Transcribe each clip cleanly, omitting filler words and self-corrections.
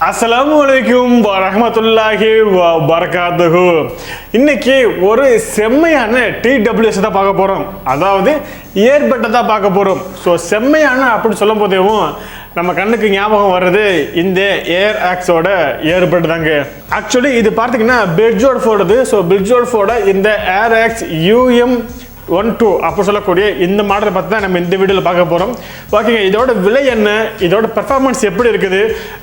அஸ்ஸலாமுஅலைக்கும் வரஹ்மத்துல்லாஹி வபரகாத்துஹு. இன்னைக்கு ஒரு செம்மையான TWS தான் பார்க்க போகிறோம். அதாவது இயர்பட்டை தான் பார்க்க போகிறோம். ஸோ செம்மையான அப்படின்னு சொல்லும் போதேவும் நம்ம கண்ணுக்கு ஞாபகம் வர்றது இந்த ஏர்ஆக்ஸோட இயர்பட் தாங்க. ஆக்சுவலி இது பார்த்தீங்கன்னா பிளிட்ஸ்வோல்ஃபோடது. ஸோ பிளிட்ஸ்வோல்ஃபோட இந்த ஏர்ஆக்ஸ் UM12 அப்போ சொல்லக்கூடிய இந்த மாடலை பார்த்து தான் நம்ம இந்த வீடியோவில் பார்க்க போகிறோம். ஓகேங்க, இதோட விலை என்ன, இதோட பெர்ஃபார்மன்ஸ் எப்படி இருக்குது,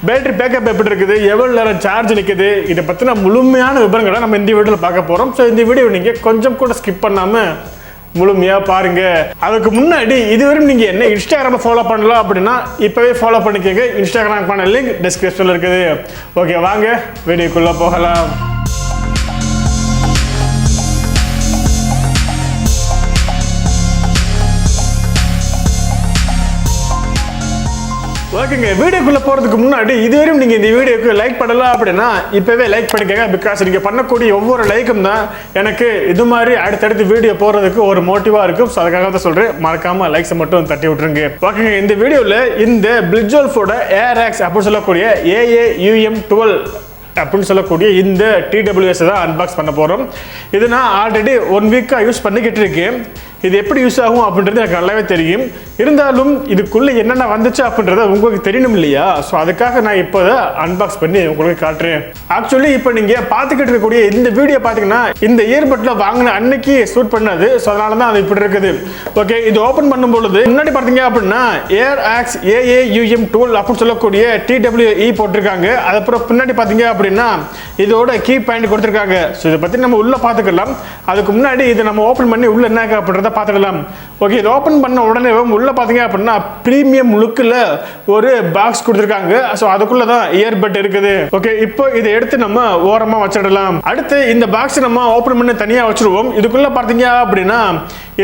பேட்டரி பேக்கப் எப்படி இருக்குது, எவ்வளோ நேரம் சார்ஜ் நிற்குது, இதை பற்றின முழுமையான விவரங்களை நம்ம இந்த வீடியோவில் பார்க்க போகிறோம். ஸோ இந்த வீடியோ நீங்கள் கொஞ்சம் கூட ஸ்கிப் பண்ணாமல் முழுமையாக பாருங்கள். அதுக்கு முன்னாடி இதுவரையும் நீங்கள் என்ன இன்ஸ்டாகிராமில் ஃபாலோ பண்ணலாம் அப்படின்னா இப்போவே ஃபாலோ பண்ணிக்கோங்க. இன்ஸ்டாகிராம் பண்ண லிங்க் டிஸ்கிரிப்ஷனில் இருக்குது. ஓகே, வாங்க வீடியோக்குள்ளே போகலாம். ஓகேங்க, வீடியோக்குள்ளே போகிறதுக்கு முன்னாடி இதுவரையும் நீங்கள் இந்த வீடியோக்கு லைக் பண்ணலாம் அப்படின்னா இப்போவே லைக் பண்ணிக்கோங்க. பிகாஸ் நீங்கள் பண்ணக்கூடிய ஒவ்வொரு லைக்கும் தான் எனக்கு இது மாதிரி அடுத்தடுத்து வீடியோ போகிறதுக்கு ஒரு மோட்டிவாக இருக்கும். ஸோ அதுக்காக தான் சொல்கிறேன், மறக்காமல் லைக்ஸை மட்டும் தட்டி விட்ருங்க. ஓகேங்க, இந்த வீடியோவில் இந்த பிளிட்ஸ்வோல்ஃபோட ஏர்ஆக்ஸ் அப்படின்னு சொல்லக்கூடிய UM12 அப்படின்னு சொல்லக்கூடிய இந்த TWS தான் அன்பாக்ஸ் பண்ண போகிறோம். இது நான் ஆல்ரெடி 1 வீக்காக யூஸ் பண்ணிக்கிட்டு இருக்கேன். இது எப்படி யூஸ் ஆகும் அப்படின்றது எனக்கு நல்லாவே தெரியும். இருந்தாலும் இதுக்குள்ளே என்னென்ன வந்துச்சு அப்படின்றத உங்களுக்கு தெரியணும் இல்லையா? ஸோ அதுக்காக நான் இப்போ அன்பாக்ஸ் பண்ணி உங்களுக்கு காட்டுறேன். ஆக்சுவலி இப்போ நீங்கள் பார்த்துக்கிட்டு இருக்கக்கூடிய இந்த வீடியோ பார்த்தீங்கன்னா இந்த இயர்பட்டில் வாங்கின அன்னைக்கு ஷூட் பண்ணது. ஸோ அதனால தான் அது இப்படி இருக்குது. ஓகே, இது ஓப்பன் பண்ணும்பொழுது முன்னாடி பார்த்தீங்க அப்படின்னா ஏர்ஆக்ஸ் UM12 அப்படின்னு சொல்லக்கூடிய TWE போட்டிருக்காங்க. அதுக்கப்புறம் பின்னாடி பார்த்தீங்க அப்படின்னா இதோட கீ பாயிண்ட் கொடுத்துருக்காங்க. ஸோ இதை பற்றி நம்ம உள்ளே பார்த்துக்கலாம். அதுக்கு முன்னாடி இதை நம்ம ஓப்பன் பண்ணி உள்ள என்ன அப்படின்றத பார்த்துக்கலாம். ஓகே, இது ஓப்பன் பண்ண உடனே உள்ள பார்த்தீங்க அப்படின்னா ப்ரீமியம் லுக்கில் ஒரு பாக்ஸ் கொடுத்துருக்காங்க. ஸோ அதுக்குள்ள தான் இயர்பட் இருக்குது. ஓகே, இப்போ இதை எடுத்து நம்ம ஓரமாக வச்சிடலாம். அடுத்து இந்த பாக்ஸ் நம்ம ஓப்பன் பண்ணி தனியாக வச்சிருவோம். இதுக்குள்ள பார்த்தீங்க அப்படின்னா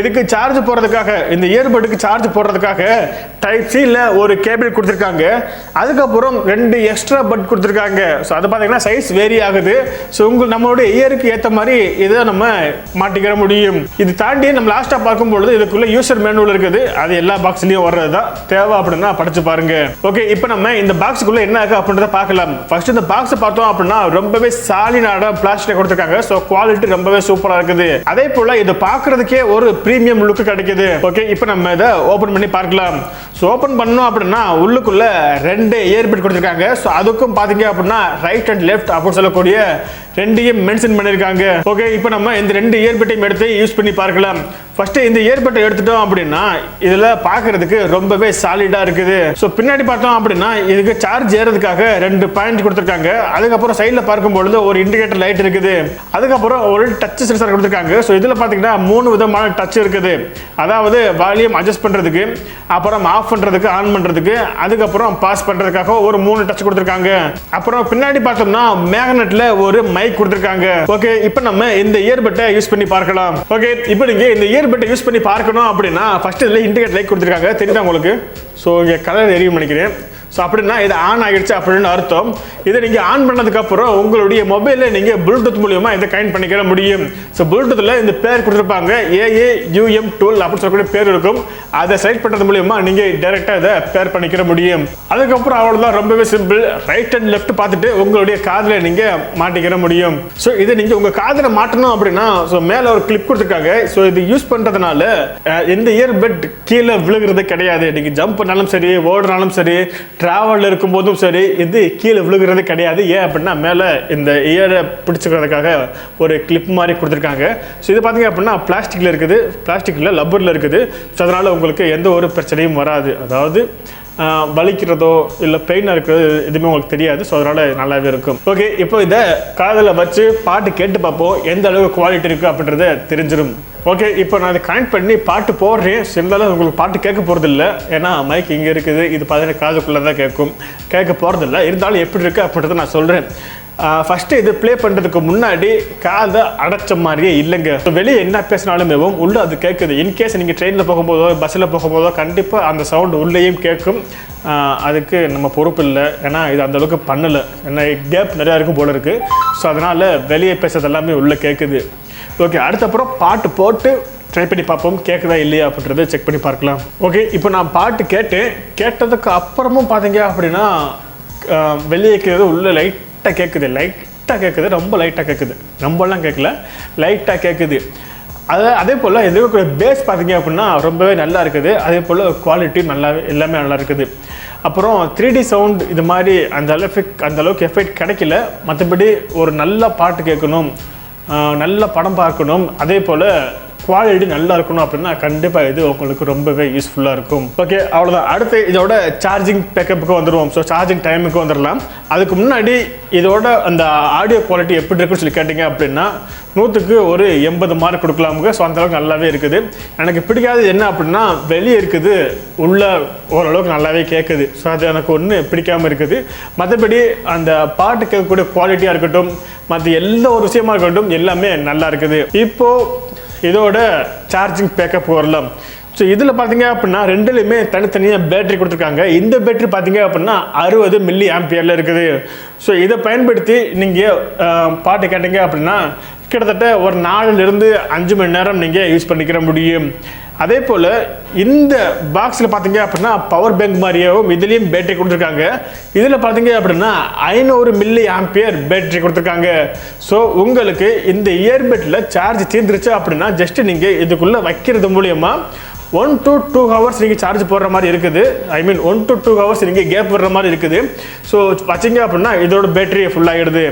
இதுக்கு சார்ஜ் போடுறதுக்காக, இந்த இயர்பட்டுக்கு சார்ஜ் போடுறதுக்காக Type-Cல ஒரு கேபிள் கொடுத்துருக்காங்க. அதுக்கப்புறம் 2 எக்ஸ்ட்ரா பட் கொடுத்துருக்காங்க. ஸோ அது பார்த்தீங்கன்னா சைஸ் வேரி ஆகுது. ஸோ நம்மளுடைய இயருக்கு ஏற்ற மாதிரி இதை நம்ம மாட்டிக்கிற முடியும். இது தாண்டி நம்ம லாஸ்ட்டாக பார்க்கும்பொழுது இதுக்குள்ள யூசர் மேனுவல் இருக்குது. அது எல்லா பாக்ஸ்லயும் வர்றது தான். தேவை அப்படின்னா படிச்சு பாருங்க. ஓகே, இப்போ நம்ம இந்த பாக்ஸுக்குள்ள என்ன இருக்கு அப்படின்றத பார்க்கலாம். ஃபர்ஸ்ட் இந்த பாக்ஸ் பார்த்தோம் அப்படின்னா ரொம்பவே சாலிடான பிளாஸ்டிக் கொடுத்துருக்காங்க. ஸோ குவாலிட்டி ரொம்பவே சூப்பரா இருக்குது. அதே போல இது பார்க்கறதுக்கே ஒரு பிரீமியம் லுக் கிடைக்குது. ஓகே, இப்போ நம்ம இதை ஓபன் பண்ணி பார்க்கலாம். ஸோ ஓபன் பண்ணோம் அப்படின்னா உள்ளுக்குள்ள 2 இயர்பட் கொடுத்துருக்காங்க. ஸோ அதுக்கும் பாத்தீங்க அப்படின்னா ரைட் அண்ட் லெஃப்ட் அப்படின்னு சொல்லக்கூடிய 2யும் மென்ஷன் பண்ணிருக்காங்க. ஓகே, இப்போ நம்ம இந்த 2 இயர்பட்டையும் எடுத்து யூஸ் பண்ணி பார்க்கலாம். ஃபர்ஸ்ட் இந்த இயர்பட்டை எடுத்துட்டோம் அப்படின்னா இதுல பார்க்கிறதுக்கு ரொம்பவே சாலிடா இருக்குது. ஸோ பின்னாடி பார்த்தோம் அப்படின்னா இதுக்கு சார்ஜ் ஏறதுக்காக 2 பாயிண்ட் கொடுத்துருக்காங்க. அதுக்கப்புறம் சைடில் பார்க்கும்பொழுது ஒரு இண்டிகேட்டர் லைட் இருக்குது. அதுக்கப்புறம் ஒரு டச் சென்சார் கொடுத்துருக்காங்க. ஸோ இதில் பார்த்தீங்கன்னா 3 விதமான டச் இருக்குது. அதாவது வால்யூம் அட்ஜஸ்ட் பண்ணுறதுக்கு, அப்புறம் ஆஃப் பண்ணுறதுக்கு, ஆன் பண்ணுறதுக்கு, அதுக்கப்புறம் பாஸ் பண்ணுறதுக்காக ஒரு 3 டச் கொடுத்துருக்காங்க. அப்புறம் பின்னாடி பார்த்தோம்னா மேக்னெட்டில் ஒரு மைக் கொடுத்துருக்காங்க. ஓகே, இப்போ நம்ம இந்த இயர்பட்டை யூஸ் பண்ணி பார்க்கலாம். ஓகே, இப்போ நீங்கள் இந்த இயர்பட்டை யூஸ் பண்ணி பார்க்கணும் அப்படின்னா ஃபர்ஸ்ட் இதில் இண்டிகேட்டர் லைட் கொடுத்துருக்காங்க. தெரியுதா உங்களுக்கு? ஸோ இங்கே கலர் எரியும் நினைக்கிறேன். ஸோ அப்படின்னா இது ஆன் ஆகிடுச்சு அப்படின்னு அர்த்தம். இதை நீங்கள் ஆன் பண்ணதுக்கப்புறம் உங்களுடைய மொபைலில் நீங்கள் ப்ளூடூத் மூலியமாக இதை கனெக்ட் பண்ணிக்கிற முடியும். ஸோ ப்ளூடூத்தில் இந்த பேர் கொடுத்துருப்பாங்க, UM12 அப்படின்னு சொல்லக்கூடிய பேர் இருக்கும். அதை செலக்ட் பண்ணுறது மூலியமாக நீங்கள் டைரெக்டாக இதை பேர் பண்ணிக்கிற முடியும். அதுக்கப்புறம் அவ்வளோதான், ரொம்பவே சிம்பிள். ரைட் அண்ட் லெஃப்ட் பார்த்துட்டு உங்களுடைய காதில் நீங்கள் மாட்டிக்கிற முடியும். ஸோ இதை நீங்கள் உங்கள் காதில் மாட்டணும் அப்படின்னா ஸோ மேலே ஒரு கிளிப் கொடுத்துருக்காங்க. ஸோ இது யூஸ் பண்ணுறதுனால எந்த இயர்பட் கீழே விழுகிறது கிடையாது. நீங்கள் ஜம்ப் பண்ணாலும் சரி, ஓடுனாலும் சரி, டிராவலில் இருக்கும்போதும் சரி, இது கீழே விழுகிறது கிடையாது. ஏன் அப்படின்னா மேலே இந்த இயரை பிடிச்சிக்கிறதுக்காக ஒரு கிளிப் மாதிரி கொடுத்துருக்காங்க. ஸோ இது பார்த்தீங்க அப்படின்னா பிளாஸ்டிக்கில் இருக்குது, பிளாஸ்டிக்கில் லப்பரில் இருக்குது. ஸோ அதனால் உங்களுக்கு எந்த ஒரு பிரச்சனையும் வராது. அதாவது வலிக்கிறதோ இல்லை பெயினாக இருக்கிறது எதுவுமே உங்களுக்கு தெரியாது. ஸோ அதனால் நல்லாவே இருக்கும். ஓகே, இப்போ இதை காதில் வச்சு பாட்டு கேட்டு பார்ப்போம், எந்த அளவுக்கு குவாலிட்டி இருக்குது அப்படின்றத தெரிஞ்சிடும். ஓகே, இப்போ நான் அதை கனெக்ட் பண்ணி பாட்டு போடுறேன். இருந்தாலும் உங்களுக்கு பாட்டு கேட்க போகிறதில்ல. ஏன்னா மைக் இங்கே இருக்குது. இது பார்த்தீங்கன்னா காதுக்குள்ளே தான் கேட்க போகிறதில்ல. இருந்தாலும் எப்படி இருக்குது அப்படின்றத நான் சொல்கிறேன். ஃபஸ்ட்டு இது ப்ளே பண்ணுறதுக்கு முன்னாடி காதை அடைச்ச மாதிரியே இல்லைங்க. வெளியே என்ன பேசினாலுமே உள்ளே அது கேட்குது. இன்கேஸ் நீங்கள் ட்ரெயினில் போகும்போதோ பஸ்ஸில் போகும்போதோ கண்டிப்பாக அந்த சவுண்டு உள்ளேயும் கேட்கும். அதுக்கு நம்ம பொறுப்பு இல்லை. ஏன்னா இது அந்தளவுக்கு பண்ணலை. ஏன்னா கேப் நிறையா இருக்கும் போல இருக்குது. ஸோ அதனால் வெளியே பேசுறது எல்லாமே உள்ளே கேட்குது. ஓகே, அடுத்தப்புறம் பாட்டு போட்டு ட்ரை பண்ணி பார்ப்போம், கேட்குதா இல்லையா அப்படின்றத செக் பண்ணி பார்க்கலாம். ஓகே, இப்போ நான் பாட்டு கேட்டதுக்கு அப்புறமும் பார்த்தீங்க அப்படின்னா வெளியே கேட்குறது உள்ள லைட்டாக கேட்குது, ரொம்ப லைட்டாக கேட்குது, ரொம்பலாம் கேட்கல, லைட்டாக கேட்குது. அதே போல் எதுக்கு பேஸ் பார்த்தீங்க அப்படின்னா ரொம்பவே நல்லா இருக்குது. அதே போல் குவாலிட்டி எல்லாமே நல்லா இருக்குது. அப்புறம் 3D சவுண்ட் இது மாதிரி அந்த அளவுக்கு எஃபெக்ட் கிடைக்கல. மற்றபடி ஒரு நல்ல பாட்டு கேட்கணும், நல்ல படம் பார்க்கணும், அதே போல் குவாலிட்டி நல்லா இருக்கணும் அப்படின்னா கண்டிப்பாக இது உங்களுக்கு ரொம்பவே யூஸ்ஃபுல்லாக இருக்கும். ஓகே, அவ்வளோதான். அடுத்து இதோட சார்ஜிங் பேக்கப்புக்கு வந்துடுவோம். ஸோ சார்ஜிங் டைமுக்கு வந்துடலாம். அதுக்கு முன்னாடி இதோட அந்த ஆடியோ குவாலிட்டி எப்படி இருக்குன்னு சொல்லி கேட்டிங்க அப்படின்னா 100க்கு ஒரு 80 மார்க் கொடுக்கலாமுங்க. ஸோ அந்தளவுக்கு நல்லாவே இருக்குது. எனக்கு பிடிக்காது என்ன அப்படின்னா வெளியே இருக்குது, உள்ள ஓரளவுக்கு நல்லாவே கேட்குது. ஸோ அது எனக்கு ஒன்று பிடிக்காமல் இருக்குது. மற்றபடி அந்த பாட்டு கேட்கக்கூடிய குவாலிட்டியாக இருக்கட்டும், மற்ற எல்லா ஒரு விஷயமா இருக்கட்டும், எல்லாமே நல்லா இருக்குது. இப்போது இதோட சார்ஜிங் பேக்கப் வரலாம். ஸோ இதில் பார்த்தீங்க அப்படின்னா ரெண்டுலையுமே தனித்தனியாக பேட்டரி கொடுத்துருக்காங்க. இந்த பேட்டரி பார்த்தீங்க அப்படின்னா 60 மில்லி ஆம்பியரில் இருக்குது. ஸோ இதை பயன்படுத்தி நீங்கள் பாட்டு கேட்டீங்க அப்படின்னா கிட்டத்தட்ட ஒரு 4லிருந்து 5 மணி நேரம் நீங்கள் யூஸ் பண்ணிக்கிற முடியும். அதே போல் இந்த பாக்ஸில் பார்த்தீங்க அப்படின்னா பவர் பேங்க் மாதிரியாகவும் இதுலேயும் பேட்டரி கொடுத்துருக்காங்க. இதில் பார்த்தீங்க அப்படின்னா 500 மில்லி ஆம்பியர் பேட்டரி கொடுத்துருக்காங்க. ஸோ உங்களுக்கு இந்த இயர்பட்டில் சார்ஜ் தீர்ந்துருச்சு அப்படின்னா ஜஸ்ட் நீங்கள் இதுக்குள்ளே வைக்கிறது மூலயமா 1 to 2 ஹவர்ஸ் நீங்கள் சார்ஜ் போடுற மாதிரி இருக்குது. 1 to 2 ஹவர்ஸ் நீங்கள் கேப் விடுற மாதிரி இருக்குது. ஸோ வச்சிங்க அப்படின்னா இதோட பேட்டரி ஃபுல்லாகிடுது.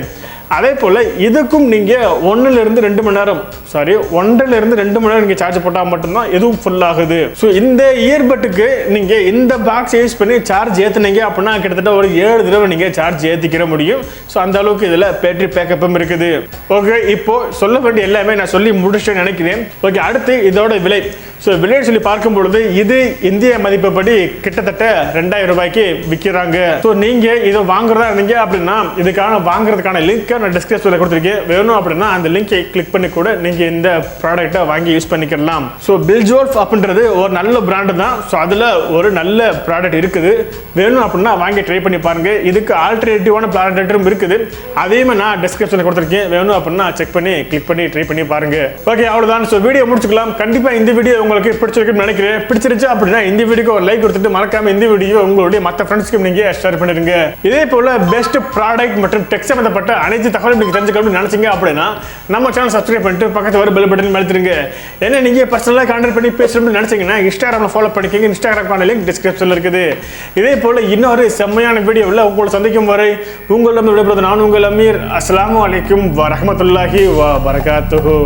அதே போல் இதுக்கும் நீங்கள் 1லிருந்து 2 மணி நேரம் 1லிருந்து 2 மணி நேரம் நீங்கள் சார்ஜ் போட்டால் மட்டும்தான் எதுவும் ஃபுல் ஆகுது. ஸோ இந்த இயர்பட்டுக்கு நீங்கள் இந்த பாக்ஸ் யூஸ் பண்ணி சார்ஜ் ஏற்றுனீங்க அப்படின்னா கிட்டத்தட்ட ஒரு 7 தடவை நீங்கள் சார்ஜ் ஏற்றிக்கிற முடியும். ஸோ அந்த அளவுக்கு இதில் பேட்டரி பேக்கப்பும் இருக்குது. ஓகே, இப்போது சொல்ல வேண்டிய எல்லாமே நான் சொல்லி முடிச்சுட்டு நினைக்கிறேன். ஓகே, அடுத்து இதோட விலை. ஸோ விலை சொல்லி பார்க்கும் பொழுது இது இந்திய மதிப்புப்படி கிட்டத்தட்ட 2000 ரூபாய்க்கு விற்கிறாங்க. ஸோ நீங்கள் இதை வாங்குறதா இருந்தீங்க அப்படின்னா வாங்குறதுக்கான லிங்க் நான் டிஸ்கிரிப்ஷனில் கொடுத்துருக்கேன். வேணும் அப்படின்னா அந்த லிங்கை கிளிக் பண்ணி கூட நீங்கள் இந்த ப்ராடக்ட்டை வாங்கி யூஸ் பண்ணிக்கலாம். ஸோ Blitzwolf அப்படின்றது ஒரு நல்ல பிராண்டு தான். ஸோ அதில் ஒரு நல்ல ப்ராடக்ட் இருக்குது. வேணும் அப்படின்னா வாங்கி ட்ரை பண்ணி பாருங்கள். இதுக்கு ஆல்டர்னேட்டிவான ப்ராடக்ட்டும் இருக்குது. அதையுமே நான் டிஸ்கிரிப்ஷனில் கொடுத்துருக்கேன். வேணும் அப்படின்னா செக் பண்ணி கிளிக் பண்ணி ட்ரை பண்ணி பாருங்கள். ஓகே, அவ்வளோதான். ஸோ வீடியோ முடிச்சுக்கலாம். கண்டிப்பாக இந்த வீடியோ உங்களுக்கு பிடிச்சிருக்குன்னு நினைக்கிறேன். பிடிச்சிருச்சு அப்படின்னா இந்த வீடியோக்கு ஒரு லைக் கொடுத்துட்டு மறக்காம இந்த வீடியோ உங்களுடைய மற்ற ஃப்ரெண்ட்ஸ்க்கு நீங்கள் ஷேர் பண்ணிடுங்க. இதே போல பெஸ்ட் ப்ராடக்ட் மற்றும் டெக் சம்பந்தப்பட்ட அனைத்து தகவலும் நீங்கள் தெரிஞ்சுக்கணும்னு நினைச்சீங்க அப்படின்னா நம்ம சேனல் சப்ஸ்கிரைப் பண்ணிட்டு பக்கத்து வர பெல் பட்டன் அழுத்திடுங்க. ஏன்னா நீங்கள் பர்சனலாக கான்டாக்ட் பண்ணி பேசணும்னு நினைச்சீங்கன்னா இன்ஸ்டாகிராமில் ஃபாலோ பண்ணிக்கோங்க. இன்ஸ்டாகிராம் லிங்க் டிஸ்கிரிப்ஷனில் இருக்குது. இதே போல இன்னொரு செம்மையான வீடியோவில் உங்களை சந்திக்கும் வரை உங்களிடம் விடைபெறுவது நான் உங்கள் அமீர். அஸ்ஸலாமு அலைக்கும் வரஹ்மத்துல்லாஹி வ பரகாத்துஹு.